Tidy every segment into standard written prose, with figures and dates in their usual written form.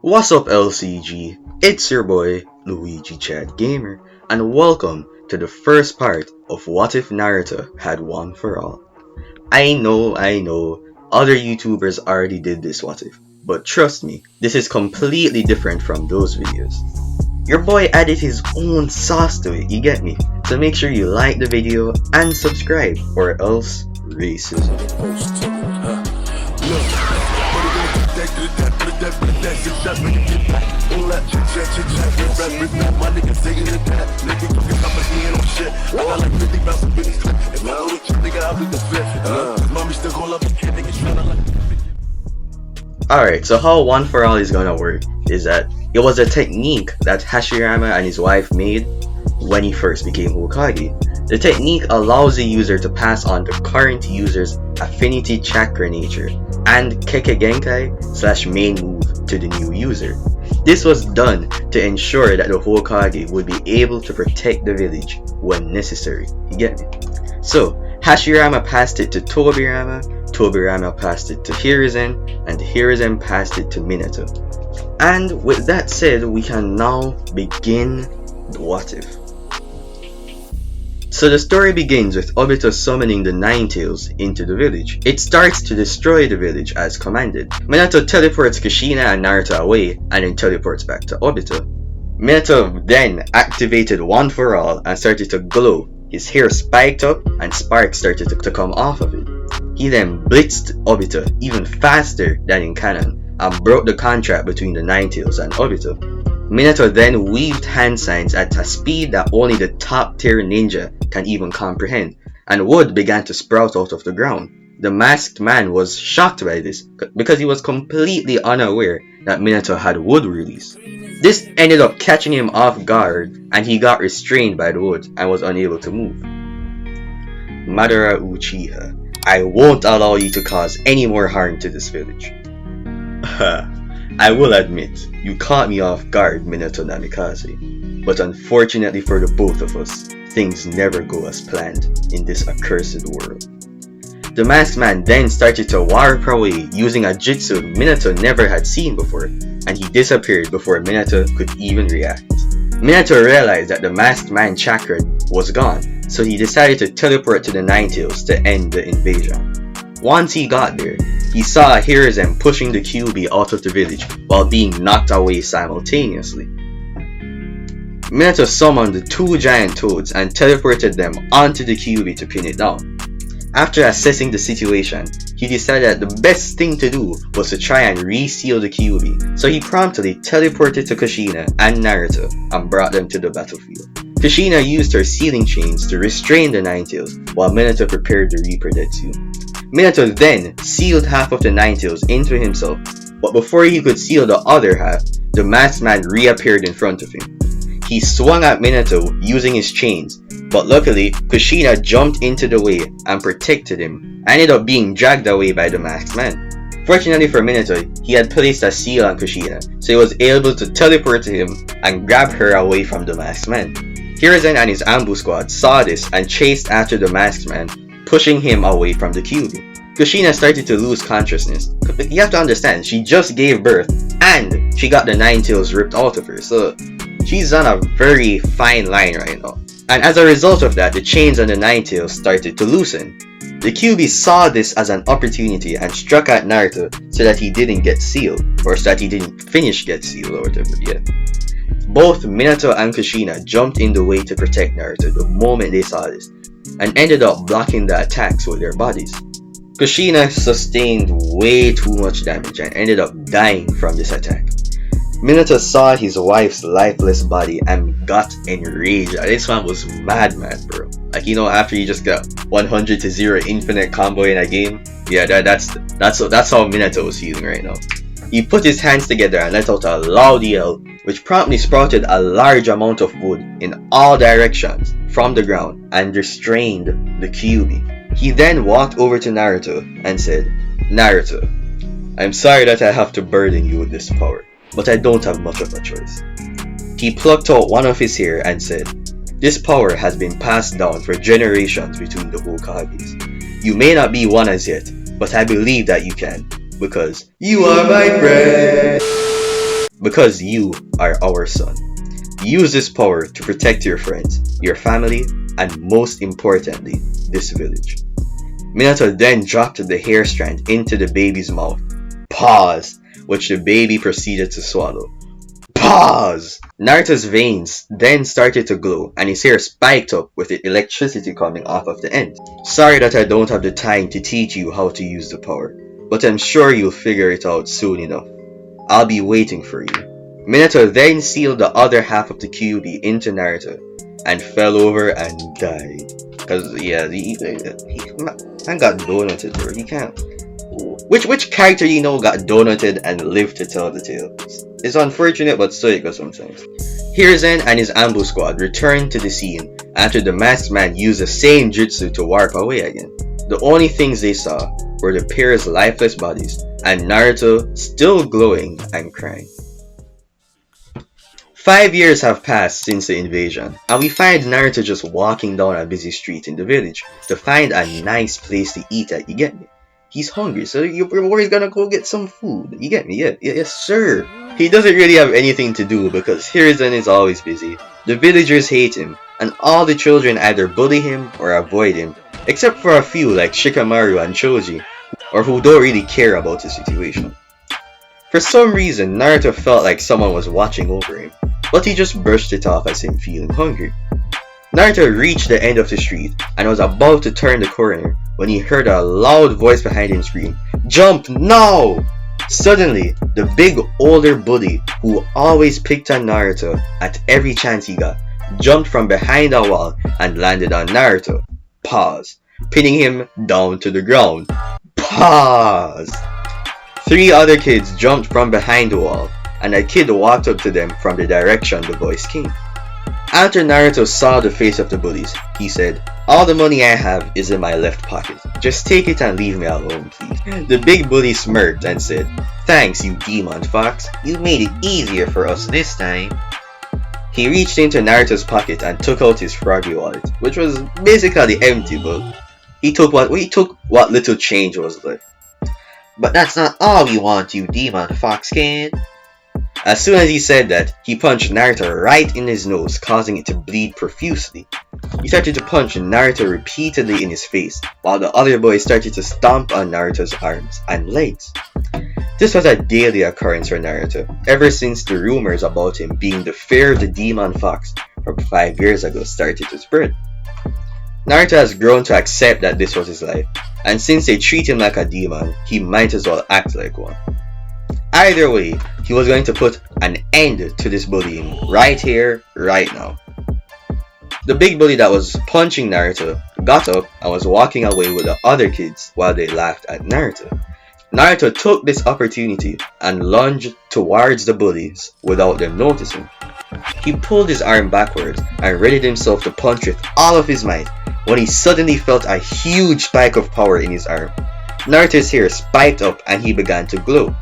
What's up LCG? It's your boy Luigichadgamer and welcome to the first part of What If Naruto Had One For All. I know, other YouTubers already did this What If, but trust me, this is completely different from those videos. Your boy added his own sauce to it, you get me? So make sure you like the video and subscribe or else racism. Alright, so how One For All is gonna work is that it was a technique that Hashirama and his wife made when he first became Hokage. The technique allows the user to pass on the current user's affinity chakra nature and Kekkei Genkai / main move to the new user. This was done to ensure that the Hokage would be able to protect the village when necessary. You get me? So, Hashirama passed it to Tobirama, Tobirama passed it to Hiruzen, and Hiruzen passed it to Minato. And with that said, we can now begin the What If. So the story begins with Obito summoning the Nine Tails into the village. It starts to destroy the village as commanded. Minato teleports Kushina and Naruto away and then teleports back to Obito. Minato then activated One For All and started to glow. His hair spiked up and sparks started to come off of it. He then blitzed Obito even faster than in canon and broke the contract between the Nine Tails and Obito. Minato then weaved hand signs at a speed that only the top tier ninja can even comprehend, and wood began to sprout out of the ground. The masked man was shocked by this because he was completely unaware that Minato had wood release. This ended up catching him off guard and he got restrained by the wood and was unable to move. Madara Uchiha, I won't allow you to cause any more harm to this village. I will admit, you caught me off guard, Minato Namikaze, but unfortunately for the both of us, things never go as planned in this accursed world. The masked man then started to warp away using a jutsu Minato never had seen before, and he disappeared before Minato could even react. Minato realized that the masked man chakra was gone, so he decided to teleport to the Nine Tails to end the invasion. Once he got there, he saw Hiruzen pushing the QB out of the village while being knocked away simultaneously. Minato summoned the two giant toads and teleported them onto the QB to pin it down. After assessing the situation, he decided that the best thing to do was to try and reseal the QB, so he promptly teleported to Kushina and Naruto and brought them to the battlefield. Kushina used her sealing chains to restrain the Nine Tails while Minato prepared the Reaper Detsu. Minato then sealed half of the Nine Tails into himself, but before he could seal the other half, the masked man reappeared in front of him. He swung at Minato using his chains, but luckily Kushina jumped into the way and protected him, and ended up being dragged away by the masked man. Fortunately for Minato, he had placed a seal on Kushina, so he was able to teleport to him and grab her away from the masked man. Hiruzen and his ambush squad saw this and chased after the masked man, pushing him away from the QB. Kushina started to lose consciousness. You have to understand, she just gave birth and she got the Nine Tails ripped out of her, so she's on a very fine line right now. And as a result of that, the chains on the Nine Tails started to loosen. The QB saw this as an opportunity and struck at Naruto so that he didn't get sealed, or so that he didn't finish get sealed or whatever yet. Both Minato and Kushina jumped in the way to protect Naruto the moment they saw this, and ended up blocking the attacks with their bodies. Kushina sustained way too much damage and ended up dying from this attack. Minato saw his wife's lifeless body and got enraged. This man was mad, bro. Like, you know, after you just got 100 to 0 infinite combo in a game, yeah, that's how Minato was feeling right now. He put his hands together and let out a loud yell, which promptly sprouted a large amount of wood in all directions from the ground and restrained the QB. He then walked over to Naruto and said, Naruto, I'm sorry that I have to burden you with this power, but I don't have much of a choice. He plucked out one of his hair and said, this power has been passed down for generations between the Hokages. You may not be one as yet, but I believe that you can, because you are my friend. because you are our son. Use this power to protect your friends, your family, and most importantly, this village. Minato then dropped the hair strand into the baby's mouth. Pause, which the baby proceeded to swallow. Pause! Naruto's veins then started to glow and his hair spiked up with the electricity coming off of the end. Sorry that I don't have the time to teach you how to use the power, but I'm sure you'll figure it out soon enough. I'll be waiting for you. Minato then sealed the other half of the Kyuubi into Naruto and fell over and died. Cause yeah, he man got donuted, bro. He can't. Which character you know got donuted and lived to tell the tale? It's unfortunate, but so it goes sometimes. Hiruzen and his ambush squad returned to the scene after the masked man used the same jutsu to warp away again. The only things they saw were the pair's lifeless bodies and Naruto still glowing and crying. 5 years have passed since the invasion, and we find Naruto just walking down a busy street in the village to find a nice place to eat at, you get me? He's hungry, so you're always gonna go get some food, you get me? Yeah, yes sir. He doesn't really have anything to do because Hiruzen is always busy, the villagers hate him, and all the children either bully him or avoid him, except for a few like Shikamaru and Choji, or who don't really care about the situation. For some reason, Naruto felt like someone was watching over him, but he just brushed it off as him feeling hungry. Naruto reached the end of the street and was about to turn the corner when he heard a loud voice behind him scream, "Jump now!" Suddenly, the big older bully who always picked on Naruto at every chance he got, jumped from behind a wall and landed on Naruto. Pause. Pinning him down to the ground. Pause. 3 other kids jumped from behind the wall, and a kid walked up to them from the direction the voice came. After Naruto saw the face of the bullies, he said, "All the money I have is in my left pocket. Just take it and leave me alone, please." The big bully smirked and said, "Thanks, you demon fox. You made it easier for us this time." He reached into Naruto's pocket and took out his froggy wallet, which was basically empty, but he took what little change was left. "But that's not all we want, you demon fox kid." As soon as he said that, he punched Naruto right in his nose, causing it to bleed profusely. He started to punch Naruto repeatedly in his face, while the other boys started to stomp on Naruto's arms and legs. This was a daily occurrence for Naruto, ever since the rumors about him being the fear of the demon fox from 5 years ago started to spread. Naruto has grown to accept that this was his life, and since they treat him like a demon, he might as well act like one. Either way, he was going to put an end to this bullying right here, right now. The big bully that was punching Naruto got up and was walking away with the other kids while they laughed at Naruto. Naruto took this opportunity and lunged towards the bullies without them noticing. He pulled his arm backwards and readied himself to punch with all of his might when he suddenly felt a huge spike of power in his arm. Naruto's hair spiked up and he began to glow.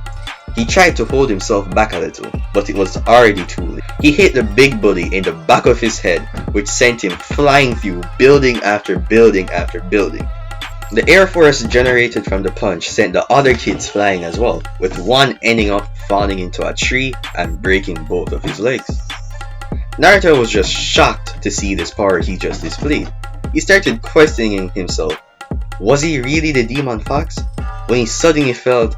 He tried to hold himself back a little, but it was already too late. He hit the big bully in the back of his head, which sent him flying through building after building after building. The air force generated from the punch sent the other kids flying as well, with one ending up falling into a tree and breaking both of his legs. Naruto was just shocked to see this power he just displayed. He started questioning himself. Was he really the demon fox? When he suddenly felt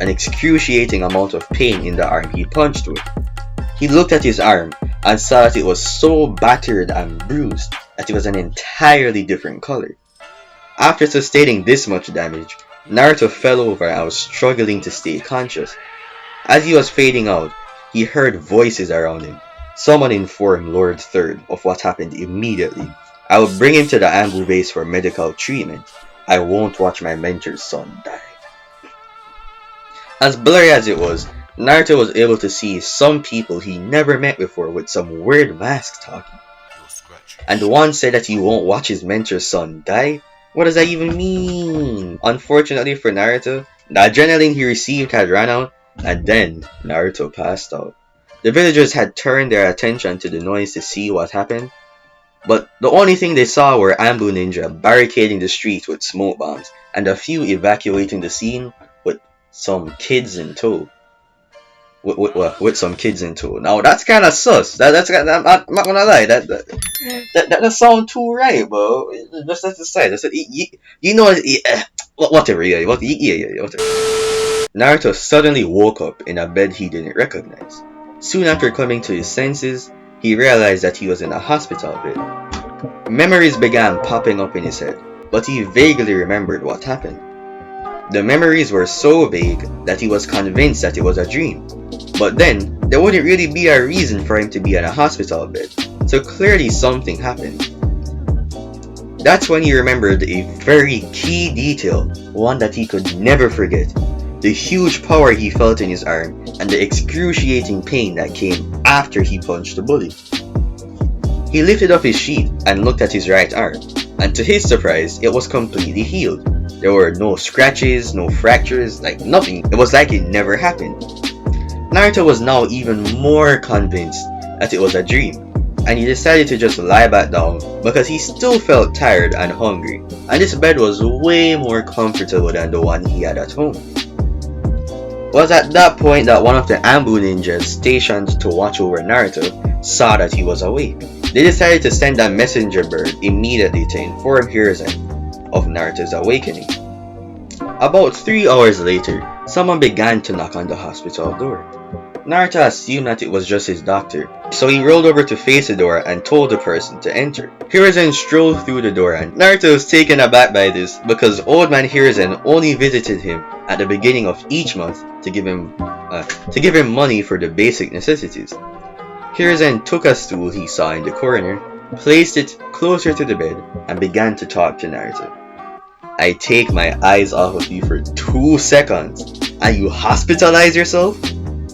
an excruciating amount of pain in the arm he punched with. He looked at his arm and saw that it was so battered and bruised that it was an entirely different color. After sustaining this much damage, Naruto fell over and was struggling to stay conscious. As he was fading out, he heard voices around him. Someone informed Lord Third of what happened immediately. "I will bring him to the Ambu base for medical treatment. I won't watch my mentor's son die." As blurry as it was, Naruto was able to see some people he never met before with some weird masks talking. And the one said that he won't watch his mentor's son die? What does that even mean? Unfortunately for Naruto, the adrenaline he received had run out, and then Naruto passed out. The villagers had turned their attention to the noise to see what happened, but the only thing they saw were Ambu Ninja barricading the streets with smoke bombs, and a few evacuating the scene with some kids in tow. with some kids into it. Now that's kind of sus. I'm not gonna lie. That doesn't sound too right, bro. Just that's the side. You know, whatever. Yeah, whatever. Naruto suddenly woke up in a bed he didn't recognize. Soon after coming to his senses, he realized that he was in a hospital bed. Memories began popping up in his head, but he vaguely remembered what happened. The memories were so vague that he was convinced that it was a dream. But then, there wouldn't really be a reason for him to be in a hospital bed, so clearly something happened. That's when he remembered a very key detail, one that he could never forget. The huge power he felt in his arm and the excruciating pain that came after he punched the bully. He lifted up his sheet and looked at his right arm, and to his surprise, it was completely healed. There were no scratches, no fractures, like nothing. It was like it never happened. Naruto was now even more convinced that it was a dream, and he decided to just lie back down because he still felt tired and hungry, and this bed was way more comfortable than the one he had at home. It was at that point that one of the Ambu ninjas stationed to watch over Naruto saw that he was awake. They decided to send a messenger bird immediately to inform Hiruzen of Naruto's awakening. About 3 hours later, someone began to knock on the hospital door. Naruto assumed that it was just his doctor, so he rolled over to face the door and told the person to enter. Hiruzen strolled through the door and Naruto was taken aback by this because old man Hiruzen only visited him at the beginning of each month to give him money for the basic necessities. Hiruzen took a stool he saw in the corner, placed it closer to the bed, and began to talk to Naruto. I take my eyes off of you for 2 seconds, and you hospitalize yourself?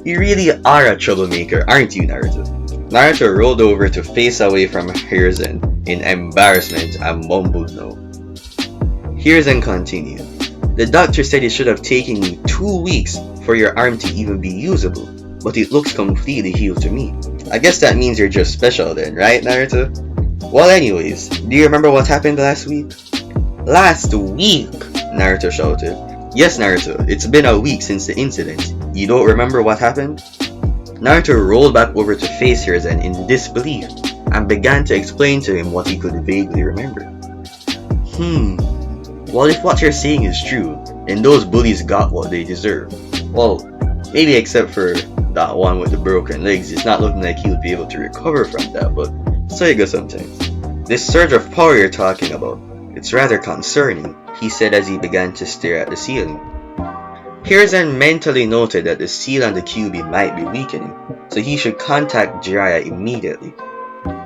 You really are a troublemaker, aren't you, Naruto? Naruto rolled over to face away from Hiruzen in embarrassment and mumbled no. Hiruzen continued. The doctor said it should have taken you 2 weeks for your arm to even be usable, but it looks completely healed to me. I guess that means you're just special then, right, Naruto? Well, anyways, do you remember what happened last week? Last week? Naruto shouted. Yes, Naruto, it's been a week since the incident. You don't remember what happened? Naruto rolled back over to face Hiruzen in disbelief and began to explain to him what he could vaguely remember. Well, if what you're saying is true, then those bullies got what they deserve. Well, maybe except for that one with the broken legs. It's not looking like he would be able to recover from that, but so you go sometimes. This surge of power you're talking about, it's rather concerning, he said as he began to stare at the ceiling. Hiruzen mentally noted that the seal on the QB might be weakening, so he should contact Jiraiya immediately.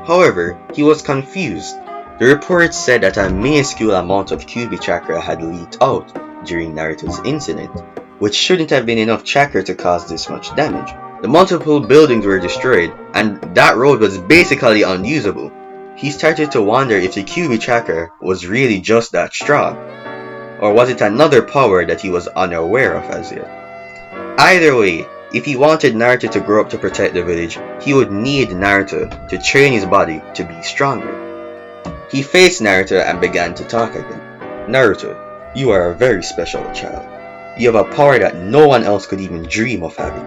However, he was confused. The reports said that a minuscule amount of QB chakra had leaked out during Naruto's incident, which shouldn't have been enough chakra to cause this much damage. The multiple buildings were destroyed, and that road was basically unusable. He started to wonder if the QB chakra was really just that strong, or was it another power that he was unaware of as yet. Either way, if he wanted Naruto to grow up to protect the village, he would need Naruto to train his body to be stronger. He faced Naruto and began to talk again. Naruto, you are a very special child. You have a power that no one else could even dream of having.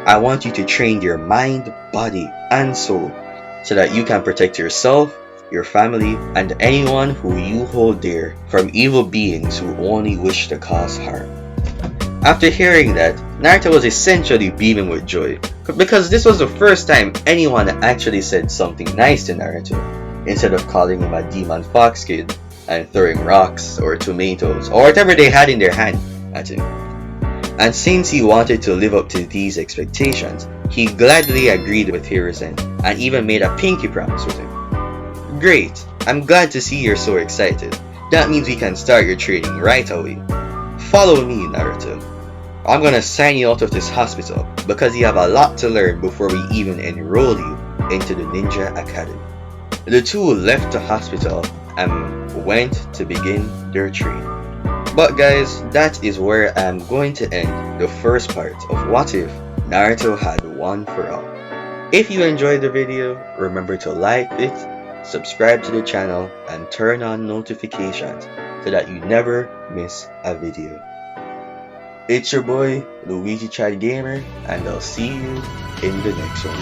I want you to train your mind, body, and soul so that you can protect yourself, your family, and anyone who you hold dear from evil beings who only wish to cause harm. After hearing that, Naruto was essentially beaming with joy, because this was the first time anyone actually said something nice to Naruto, instead of calling him a demon fox kid and throwing rocks or tomatoes or whatever they had in their hand at him. And since he wanted to live up to these expectations, he gladly agreed with Hiruzen and even made a pinky promise with him. Great, I'm glad to see you're so excited. That means we can start your training right away. Follow me, Naruto. I'm gonna sign you out of this hospital because you have a lot to learn before we even enroll you into the Ninja Academy. The two left the hospital and went to begin their training. But guys, that is where I'm going to end the first part of What If Naruto Had One For All. If you enjoyed the video, remember to like it, subscribe to the channel, and turn on notifications so that you never miss a video. It's your boy, Luigichadgamer, and I'll see you in the next one.